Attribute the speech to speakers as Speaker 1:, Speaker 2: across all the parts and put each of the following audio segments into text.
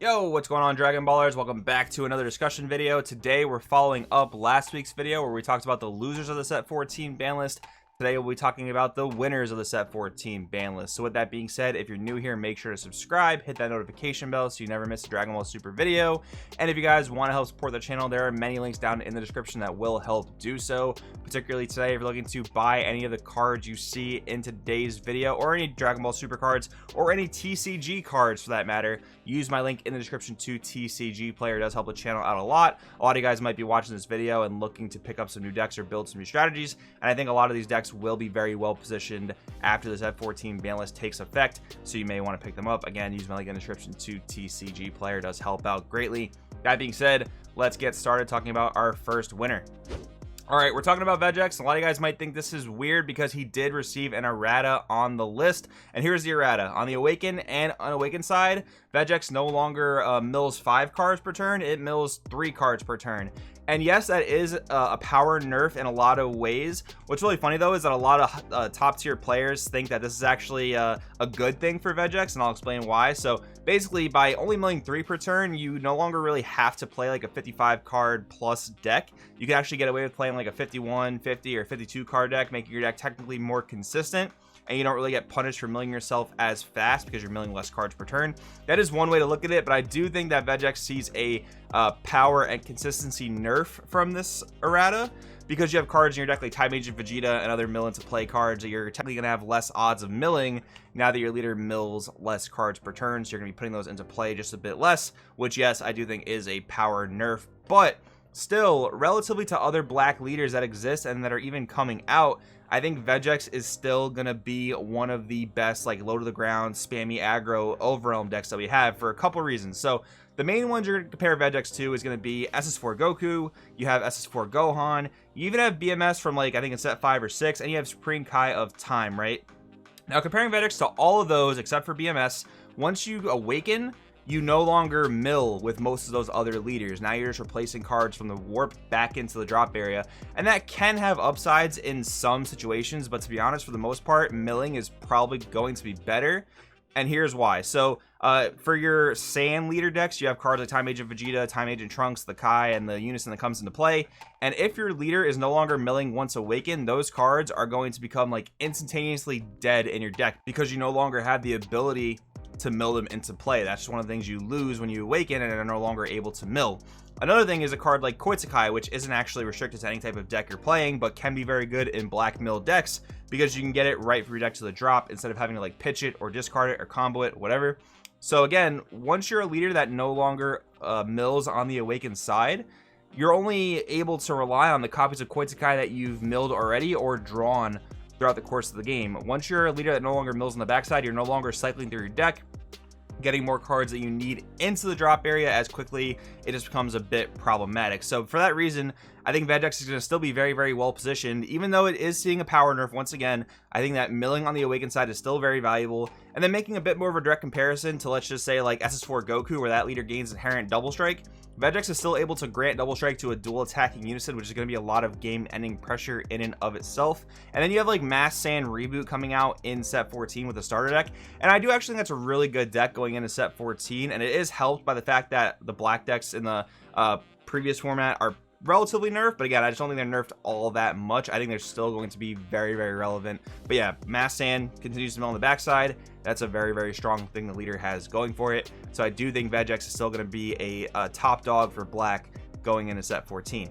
Speaker 1: Yo, what's going on, Dragon Ballers? Welcome back to another discussion video. Today we're following up last week's video where we talked about the losers of the set 14 ban list. Today we'll be talking about the winners of the set 14 ban list. So with that being said, if you're new here, make sure to subscribe, hit that notification bell so you never miss a Dragon Ball Super video. And if you guys want to help support the channel, there are many links down in the description that will help do so. Particularly today, if you're looking to buy any of the cards you see in today's video, or any Dragon Ball Super cards, or any TCG cards for that matter, use my link in the description to TCG Player. It does help the channel out a lot. A lot of you guys might be watching this video and looking to pick up some new decks or build some new strategies, and I think a lot of these decks will be very well positioned after the set 14 ban list takes effect, so you may want to pick them up. Again, use my link in the description to TCG Player. It does help out greatly. That being said, let's get started talking about our first winner. All right, we're talking about Vegeta. A lot of you guys might think this is weird because he did receive an errata on the list. And here's the errata. On the Awaken and Unawakened side, Vegeta no longer mills 5 cards per turn. It mills 3 cards per turn. And yes, that is a power nerf in a lot of ways. What's really funny, though, is that a lot of top-tier players think that this is actually a good thing for Vegeta, and I'll explain why. So basically, by only milling 3 per turn, you no longer really have to play like a 55-card plus deck. You can actually get away with playing like a 51, 50, or 52-card deck, making your deck technically more consistent. And you don't really get punished for milling yourself as fast because you're milling less cards per turn. That is one way to look at it, but I do think that Vegeta sees a power and consistency nerf from this errata, because you have cards in your deck like Time Agent Vegeta and other mill into play cards that you're technically going to have less odds of milling now that your leader mills less cards per turn. So you're going to be putting those into play just a bit less, which, yes, I do think is a power nerf, but still, relatively to other black leaders that exist and that are even coming out, I think Vegeta is still going to be one of the best, like, low to the ground, spammy aggro Overwhelm decks that we have for a couple reasons. So the main ones you're going to compare Vegeta to is going to be SS4 Goku, you have SS4 Gohan, you even have BMS from, like, I think it's set 5 or 6, and you have Supreme Kai of Time, right? Now, comparing Vegeta to all of those except for BMS, once you awaken, you no longer mill with most of those other leaders. Now you're just replacing cards from the warp back into the drop area, and that can have upsides in some situations, but to be honest, for the most part, milling is probably going to be better, and here's why. So for your Saiyan leader decks, you have cards like Time Agent Vegeta, Time Agent Trunks, the Kai, and the Unison that comes into play, and if your leader is no longer milling once awakened, those cards are going to become like instantaneously dead in your deck because you no longer have the ability to mill them into play. That's just one of the things you lose when you awaken and are no longer able to mill. Another thing is a card like Koitsukai, which isn't actually restricted to any type of deck you're playing, but can be very good in black mill decks because you can get it right from your deck to the drop instead of having to like pitch it or discard it or combo it, whatever. So again, once you're a leader that no longer mills on the awakened side, you're only able to rely on the copies of Koitsukai that you've milled already or drawn throughout the course of the game. Once you're a leader that no longer mills on the backside, you're no longer cycling through your deck, getting more cards that you need into the drop area as quickly. It just becomes a bit problematic. So for that reason, I think Vegeta is going to still be very, very well positioned. Even though it is seeing a power nerf once again, I think that milling on the awakened side is still very valuable. And then making a bit more of a direct comparison to, let's just say, like SS4 Goku, where that leader gains inherent double strike, Vegeta is still able to grant double strike to a dual attacking Unison, which is going to be a lot of game ending pressure in and of itself. And then you have like Mass Saiyan Reboot coming out in set 14 with a starter deck, and I do actually think that's a really good deck going into set 14, and it is helped by the fact that the black decks in the previous format are relatively nerfed, but again, I just don't think they're nerfed all that much. I think they're still going to be very, very relevant. But yeah, Mass Saiyan continues to mill on the backside. That's a very, very strong thing the leader has going for it. So I do think Vegeta is still going to be a top dog for black going into set 14.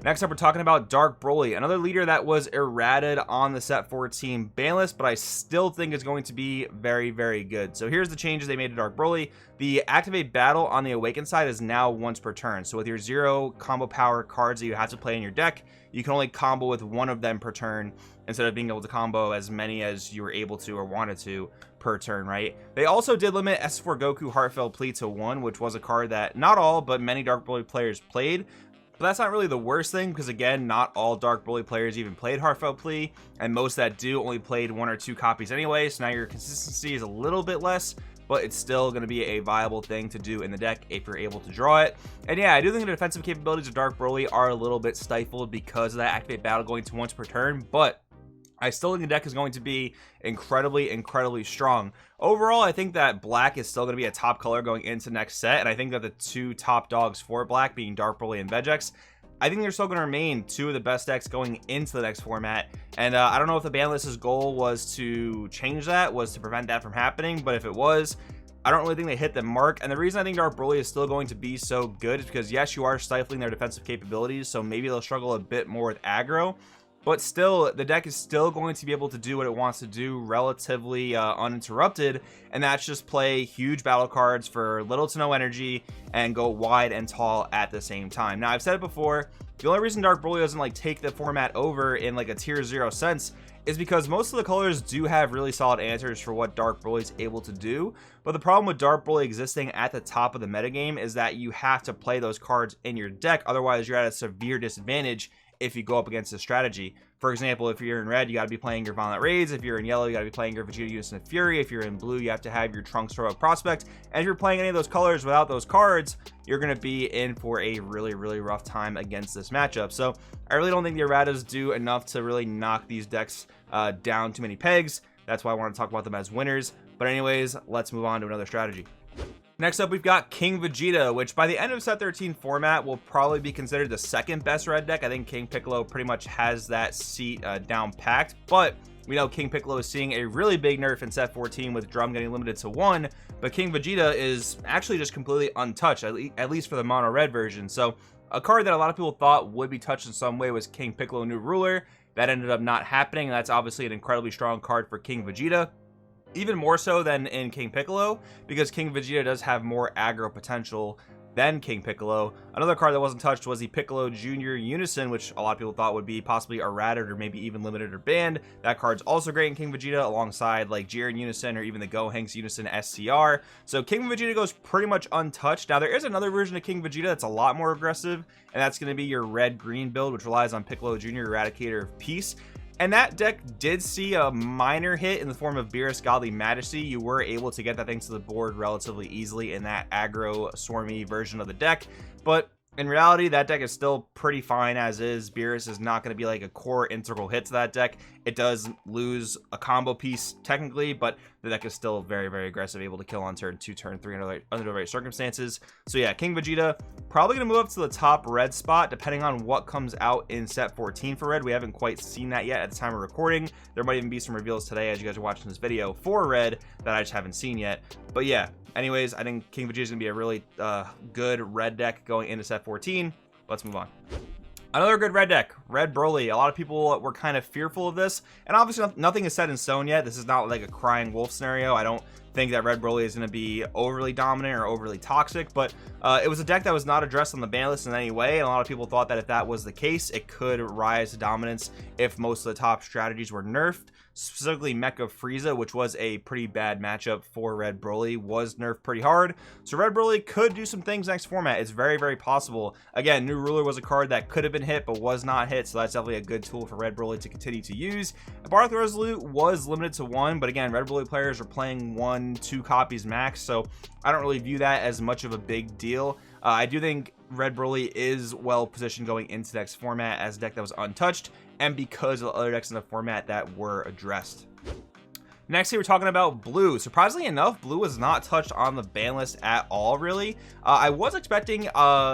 Speaker 1: Next up, we're talking about Dark Broly, another leader that was errated on the set 14 ban list, but I still think is going to be very, very good. So here's the changes they made to Dark Broly. The activate battle on the awakened side is now once per turn. So with your 0 combo power cards that you have to play in your deck, you can only combo with one of them per turn instead of being able to combo as many as you were able to or wanted to per turn, right? They also did limit S4 Goku Heartfelt Plea to 1, which was a card that not all, but many Dark Broly players played. But that's not really the worst thing, because again, not all Dark Broly players even played Heartfelt Plea, and most that do only played 1 or 2 copies anyway, so now your consistency is a little bit less, but it's still going to be a viable thing to do in the deck if you're able to draw it. And yeah, I do think the defensive capabilities of Dark Broly are a little bit stifled because of that activate battle going to once per turn, but I still think the deck is going to be incredibly strong. Overall, I think that black is still going to be a top color going into next set, and I think that the two top dogs for black, being Dark Broly and Vegex, I think they're still going to remain two of the best decks going into the next format. And I don't know if the ban list's goal was to change that, was to prevent that from happening, but if it was, I don't really think they hit the mark. And the reason I think Dark Broly is still going to be so good is because, yes, you are stifling their defensive capabilities, so maybe they'll struggle a bit more with aggro. But still, the deck is still going to be able to do what it wants to do relatively uninterrupted, and that's just play huge battle cards for little to no energy and go wide and tall at the same time. Now, I've said it before, the only reason Dark Broly doesn't like take the format over in like a tier 0 sense is because most of the colors do have really solid answers for what Dark Broly is able to do. But the problem with Dark Broly existing at the top of the metagame is that you have to play those cards in your deck, otherwise you're at a severe disadvantage if you go up against a strategy. For example, if you're in red, you got to be playing your Violent Raids. If you're in yellow, you got to be playing your Vegeta, Unison, and Fury. If you're in blue, you have to have your Trunks, Throw Up, Prospect. And if you're playing any of those colors without those cards, you're going to be in for a really rough time against this matchup. So I really don't think the erratas do enough to really knock these decks down too many pegs. That's why I want to talk about them as winners. But anyways, let's move on to another strategy. Next up, we've got King Vegeta, which by the end of set 13 format will probably be considered the second best red deck. I think King Piccolo pretty much has that seat down packed, but we know King Piccolo is seeing a really big nerf in set 14 with Drum getting limited to 1, but King Vegeta is actually just completely untouched, at least for the mono red version. So a card that a lot of people thought would be touched in some way was King Piccolo New Ruler. That ended up not happening, and that's obviously an incredibly strong card for King Vegeta. Even more so than in King Piccolo, because King Vegeta does have more aggro potential than King Piccolo. Another card that wasn't touched was the Piccolo Jr. Unison, which a lot of people thought would be possibly errated or maybe even limited or banned. That card's also great in King Vegeta, alongside like Jiren Unison or even the Gohanks Unison SCR. So King Vegeta goes pretty much untouched. Now, there is another version of King Vegeta that's a lot more aggressive, and that's going to be your red-green build, which relies on Piccolo Jr. Eradicator of Peace. And that deck did see a minor hit in the form of Beerus Godly Majesty. You were able to get that thing to the board relatively easily in that aggro swarmy version of the deck, but in reality, that deck is still pretty fine as is. Beerus is not going to be like a core integral hit to that deck. It does lose a combo piece technically, but the deck is still very aggressive, able to kill on turn 2, turn 3 under the right circumstances. So yeah, King Vegeta probably going to move up to the top red spot depending on what comes out in set 14 for red. We haven't quite seen that yet at the time of recording. There might even be some reveals today as you guys are watching this video for red that I just haven't seen yet. But yeah, anyways, I think King Vegeta is going to be a really good red deck going into set 14. Let's move on. Another good red deck, Red Broly. A lot of people were kind of fearful of this, and obviously nothing is set in stone yet. This is not like a crying wolf scenario. I don't think that Red Broly is going to be overly dominant or overly toxic, but it was a deck that was not addressed on the ban list in any way, and a lot of people thought that if that was the case, it could rise to dominance if most of the top strategies were nerfed. Specifically, Mecha Frieza, which was a pretty bad matchup for Red Broly, was nerfed pretty hard. So Red Broly could do some things next format. It's very possible. Again, New Ruler was a card that could have been hit but was not hit, so that's definitely a good tool for Red Broly to continue to use. Barth Resolute was limited to 1, but again, Red Broly players are playing 1-2 copies max, so I don't really view that as much of a big deal. I do think Red Broly is well positioned going into next format as a deck that was untouched, and because of the other decks in the format that were addressed. Next, here we're talking about blue. Surprisingly enough, blue was not touched on the ban list at all, really. I was expecting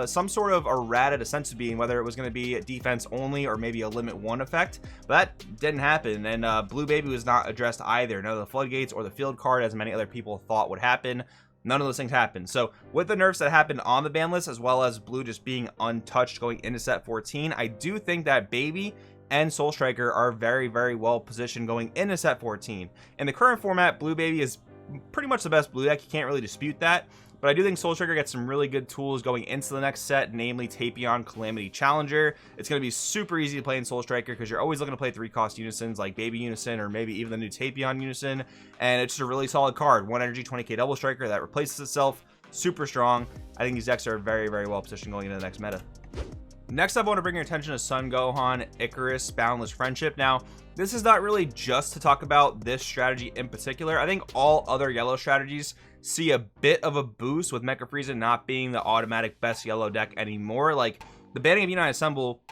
Speaker 1: some sort of errata Defense Beam, whether it was going to be defense only or maybe a limit 1 effect, but that didn't happen, and Blue Baby was not addressed either. None of the Floodgates or the Field card, as many other people thought would happen. None of those things happened. So with the nerfs that happened on the ban list, as well as blue just being untouched going into set 14, I do think that Baby and Soul Striker are very well positioned going into set 14. In the current format, Blue Baby is pretty much the best blue deck. You can't really dispute that. But I do think Soul Striker gets some really good tools going into the next set, namely Tapion, Calamity, Challenger. It's going to be super easy to play in Soul Striker because you're always looking to play 3-cost unisons like Baby Unison or maybe even the new Tapion Unison. And it's just a really solid card. 1 energy, 20k double striker that replaces itself. Super strong. I think these decks are very well positioned going into the next meta. Next up, I want to bring your attention to Sun Gohan, Icarus, Boundless Friendship. Now, this is not really just to talk about this strategy in particular. I think all other yellow strategies see a bit of a boost with Mecha Frieza not being the automatic best yellow deck anymore. Like, the banning of United Assemble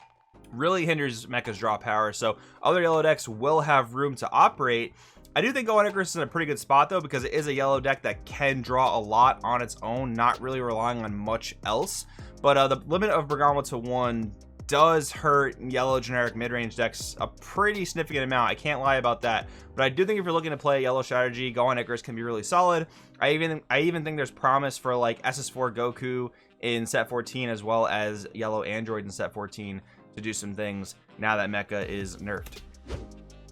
Speaker 1: really hinders Mecha's draw power. So other yellow decks will have room to operate. I do think Go Icarus is in a pretty good spot though, because it is a yellow deck that can draw a lot on its own, not really relying on much else. But the limit of Bergamo to 1 does hurt yellow generic mid-range decks a pretty significant amount. I can't lie about that. But I do think if you're looking to play a yellow strategy, Go Icarus can be really solid. I even think there's promise for like SS4 Goku in set 14, as well as yellow Android in set 14 to do some things now that Mecha is nerfed.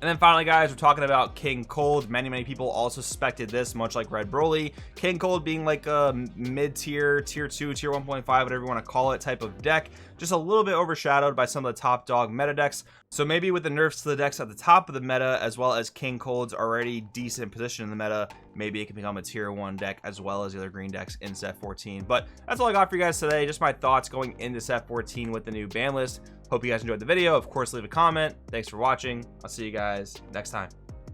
Speaker 1: And then finally, guys, we're talking about King Cold. Many people also suspected this, much like Red Broly. King Cold being like a mid-tier, tier 2, tier 1.5, whatever you want to call it, type of deck. Just a little bit overshadowed by some of the top dog meta decks. So maybe with the nerfs to the decks at the top of the meta, as well as King Cold's already decent position in the meta, maybe it can become a tier 1 deck as well as the other green decks in set 14. But that's all I got for you guys today. Just my thoughts going into set 14 with the new ban list. Hope you guys enjoyed the video. Of course, leave a comment. Thanks for watching. I'll see you guys next time.